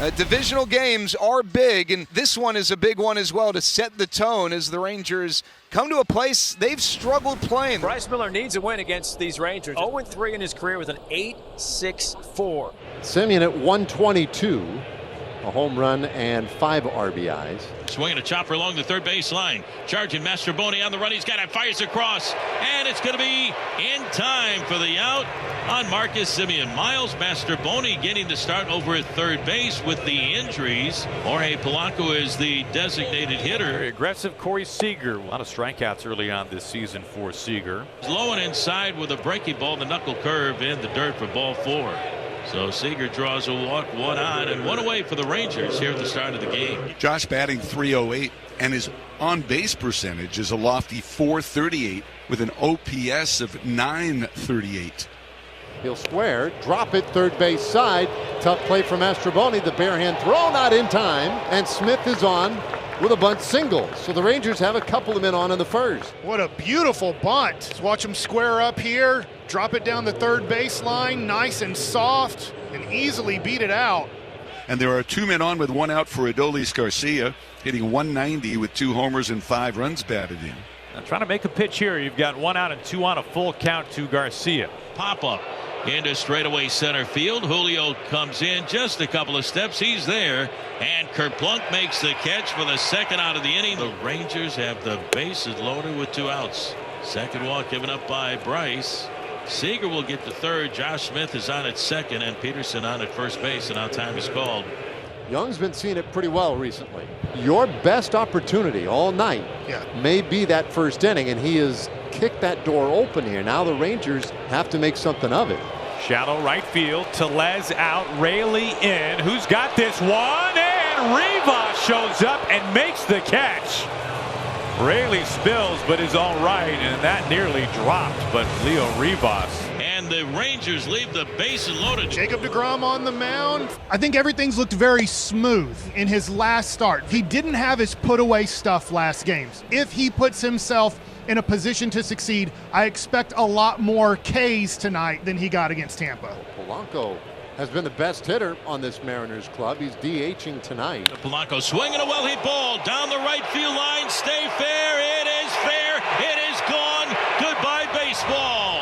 Divisional games are big, and this one is a big one as well to set the tone as the Rangers come to a place they've struggled playing. Bryce Miller needs a win against these Rangers. 0-3 in his career with an 8.64. Semien at 122. A home run and 5 RBIs. Swinging a chopper along the third base line. Charging Mastrobuoni on the run. He's got it. Fires across. And it's going to be in time for the out on Marcus Semien. Miles Mastrobuoni getting the start over at third base with the injuries. Jorge Polanco is the designated hitter. Very aggressive Corey Seager. A lot of strikeouts early on this season for Seager. Low and inside with a breaking ball. The knuckle curve in the dirt for ball 4. So Seager draws a walk, 1 on and 1 away for the Rangers here at the start of the game. Josh batting .308, and his on-base percentage is a lofty .438 with an OPS of .938. He'll square, drop it third base side. Tough play from Mastrobuoni. The bare hand throw not in time, and Smith is on with a bunt single. So the Rangers have a couple of men on in the first. What a beautiful bunt. Let's watch him square up here, drop it down the third baseline, nice and soft, and easily beat it out. And there are 2 men on with 1 out for Adolis Garcia, hitting .190 with 2 homers and 5 runs batted in. Now trying to make a pitch here. You've got 1 out and 2 on, a full count to Garcia. Pop up into straightaway center field. Julio comes in just a couple of steps. He's there, and Kerplunk makes the catch for the second out of the inning. The Rangers have the bases loaded with 2 outs. Second walk given up by Bryce. Seager will get the third. Josh Smith is on at second, and Peterson on at first base, and now time is called. Young's been seeing it pretty well recently. Your best opportunity all night may be that first inning, and he has kicked that door open here. Now the Rangers have to make something of it. Shallow right field. Tellez out. Raley in. Who's got this one? And Rivas shows up and makes the catch. Raley spills, but is all right, and that nearly dropped. But Leo Rivas. And the Rangers leave the bases loaded. Jacob deGrom on the mound. I think everything's looked very smooth in his last start. He didn't have his put away stuff last games. If he puts himself in a position to succeed, I expect a lot more Ks tonight than he got against Tampa. Polanco has been the best hitter on this Mariners club. He's DHing tonight. Polanco swinging a well-hit ball down the right field line. Stay fair. It is fair. It is gone. Goodbye, baseball.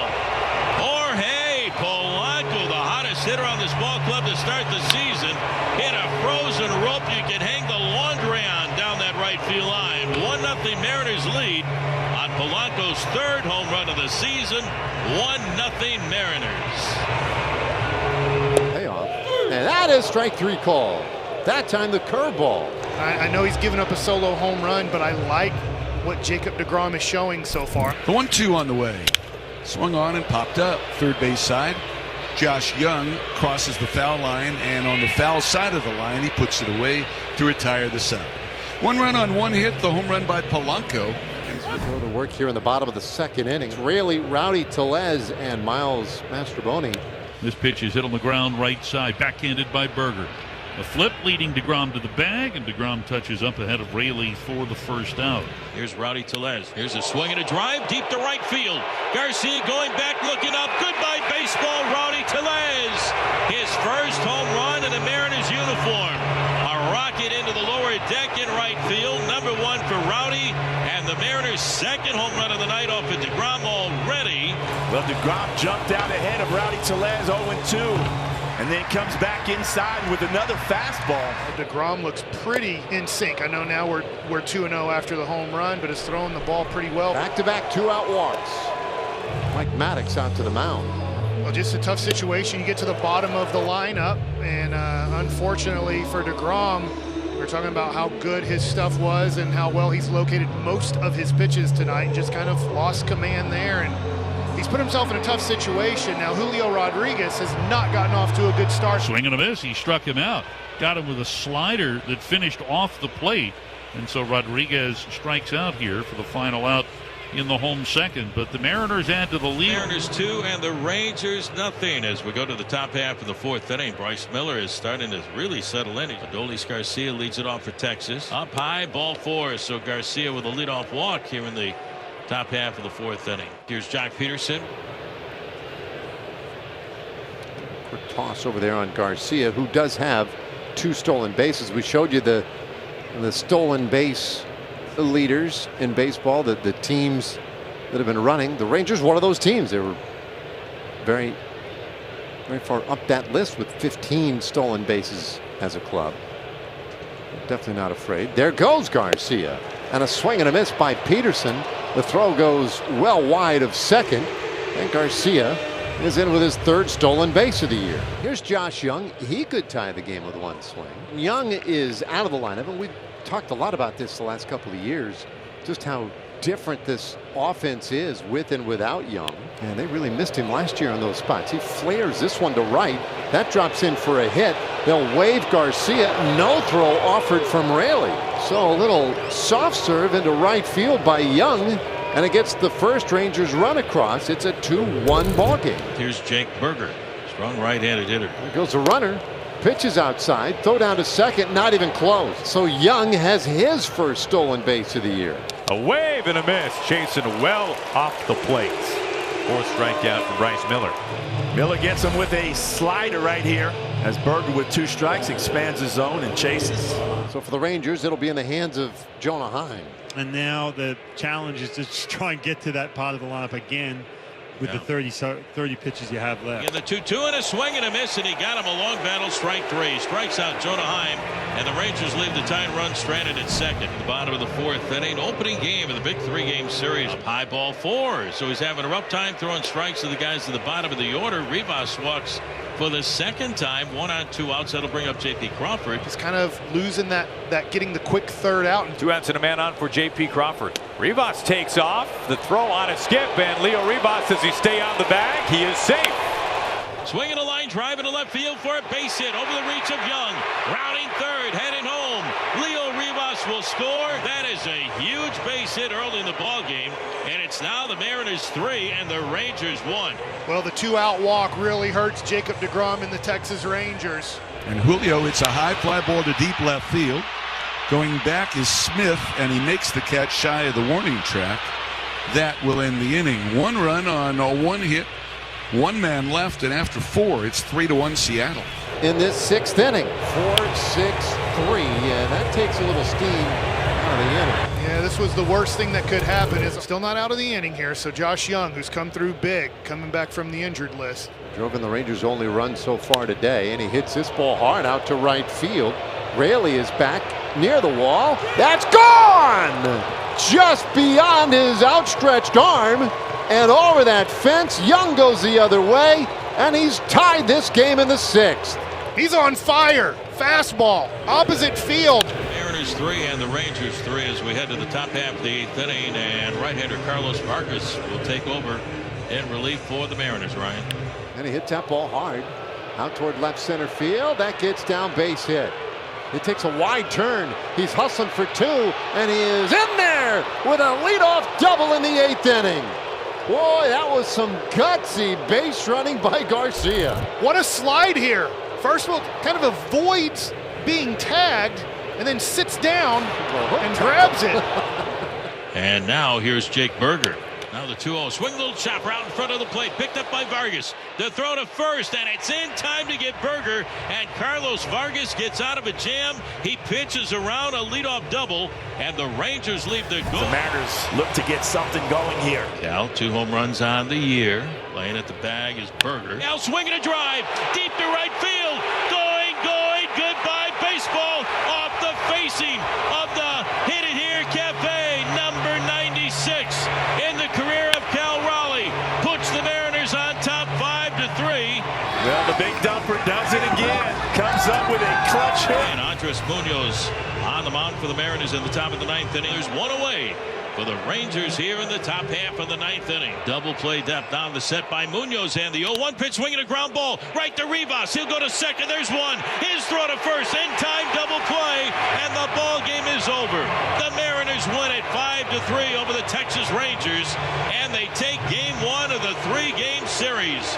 Jorge Polanco, the hottest hitter on this ball club to start the season, hit a frozen rope you can hang the laundry on down that right field line. 1-0 Mariners lead on Polanco's third home run of the season. 1-0 Mariners. Payoff. And that is strike 3 call. That time the curveball. I know he's given up a solo home run, but I like what Jacob deGrom is showing so far. The 1-2 on the way. Swung on and popped up. Third base side. Josh Young crosses the foul line, and on the foul side of the line, he puts it away to retire the side. 1 run on 1 hit, the home run by Polanco. We go to work here in the bottom of the second inning. Raley, Rowdy Tellez, and Miles Mastrobuoni. This pitch is hit on the ground right side, backhanded by Berger. A flip leading deGrom to the bag, and deGrom touches up ahead of Raley for the first out. Here's Rowdy Tellez. Here's a swing and a drive deep to right field. Garcia going back, looking up. Goodbye, baseball. Rowdy Tellez. His first home run in a Mariners uniform. A rocket into the lower deck in right field. Number 1 for Rowdy, and the Mariners' second home run of the night off of deGrom already. Well, deGrom jumped out ahead of Rowdy Tellez, 0-2. And then comes back inside with another fastball. deGrom looks pretty in sync. I know now we're 2-0 after the home run, but is throwing the ball pretty well. Back-to-back 2-out walks. Mike Maddox out to the mound. Well, just a tough situation. You get to the bottom of the lineup, and unfortunately for deGrom, we're talking about how good his stuff was and how well he's located most of his pitches tonight. Just kind of lost command there, and he's put himself in a tough situation. Now, Julio Rodriguez has not gotten off to a good start. Swing and a miss. He struck him out. Got him with a slider that finished off the plate. And so Rodriguez strikes out here for the final out in the home second. But the Mariners add to the lead. Mariners 2 and the Rangers nothing as we go to the top half of the 4th inning. Bryce Miller is starting to really settle in. Adolis Garcia leads it off for Texas. Up high, ball 4. So Garcia with a leadoff walk here in the top half of the 4th inning. Here's Jock Peterson. Quick toss over there on Garcia, who does have 2 stolen bases. We showed you the stolen base leaders in baseball, the teams that have been running. The Rangers, one of those teams. They were very far up that list with 15 stolen bases as a club. Definitely not afraid. There goes Garcia, and a swing and a miss by Peterson. The throw goes well wide of second, and Garcia is in with his 3rd stolen base of the year. Here's Josh Young. He could tie the game with 1 swing. Young is out of the lineup, and we've talked a lot about this the last couple of years, just how different this offense is with and without Young. And they really missed him last year on those spots. He flares this one to right. That drops in for a hit. They'll wave Garcia. No throw offered from Raley. So a little soft serve into right field by Young, and it gets the first Rangers run across. It's a 2-1 ball game. Here's Jake Berger, strong right-handed hitter. There goes the runner. Pitches outside, throw down to second, not even close. So Young has his first stolen base of the year. A wave and a miss, chasing well off the plate. 4th strikeout for Bryce Miller. Miller gets him with a slider right here as Berger with 2 strikes expands his zone and chases. So for the Rangers, it'll be in the hands of Jonah Heim. And now the challenge is to just try and get to that part of the lineup again with the 30 pitches you have left. In the 2-2 and a swing and a miss, and he got him a long battle. Strike 3. Strikes out Jonah Heim, and the Rangers leave the tying run stranded at second. At the bottom of the 4th inning, opening game of the big 3-game series. High ball 4. So he's having a rough time throwing strikes to the guys at the bottom of the order. Rivas walks for the 2nd time. 1 on 2 outs. That'll bring up J.P. Crawford. He's kind of losing that getting the quick 3rd out. 2 outs and a man on for J.P. Crawford. Rivas takes off. The throw on a skip, and Leo Rivas, does he stay on the bag? He is safe. Swinging a line drive into left field for a base hit over the reach of Young. Rounding 3rd, heading home. Leo Rivas will score. That is a huge base hit early in the ball game, and it's now the Mariners 3 and the Rangers 1. Well, the 2-out walk really hurts Jacob deGrom and the Texas Rangers. And Julio, it's a high fly ball to deep left field. Going back is Smith, and he makes the catch shy of the warning track. That will end the inning. 1 run on a 1 hit, 1 man left, and after 4, it's 3-1 Seattle. In this 6th inning, 4-6-3, and that takes a little steam out of the inning. Yeah, this was the worst thing that could happen. Is still not out of the inning here. So Josh Young, who's come through big, coming back from the injured list. Drove in the Rangers' only run so far today, and he hits this ball hard out to right field. Raley is back near the wall. That's gone! Just beyond his outstretched arm, and over that fence. Young goes the other way, and he's tied this game in the 6th. He's on fire. Fastball, opposite field. Mariners 3 and the Rangers 3 as we head to the top half of the 8th inning, and right-hander Carlos Vargas will take over in relief for the Mariners, Ryan. And he hits that ball hard out toward left center field. That gets down, base hit. It takes a wide turn. He's hustling for 2, and he is in there with a leadoff double in the 8th inning. Boy, that was some gutsy base running by Garcia. What a slide here. First of all, kind of avoids being tagged and then sits down and grabs it. And now here's Jake Berger. Now the 2-0 swing, little chopper out in front of the plate, picked up by Vargas. The throw to first, and it's in time to get Berger, and Carlos Vargas gets out of a jam. He pitches around a leadoff double, and the Rangers leave the goal. The Mariners look to get something going here. Cal, 2 home runs on the year. Laying at the bag is Berger. Now swinging a drive, deep to right field. Going, goodbye baseball. Off the facing of the Hit It Here Cafe, number 96. In the career of Cal Raleigh, puts the Mariners on top 5-3. Well, the big dumper does it again. Comes up with a clutch hit. And Andres Munoz on the mound for the Mariners in the top of the 9th inning. There's 1 away for the Rangers here in the top half of the 9th inning. Double play depth on the set by Munoz, and the 0-1 pitch swinging a ground ball right to Rivas. He'll go to second. There's 1. His throw to first. In time double play, and the ball game is over. The Mariners win it 5-3 over the Texas Rangers, and they take game 1 of the 3-game series.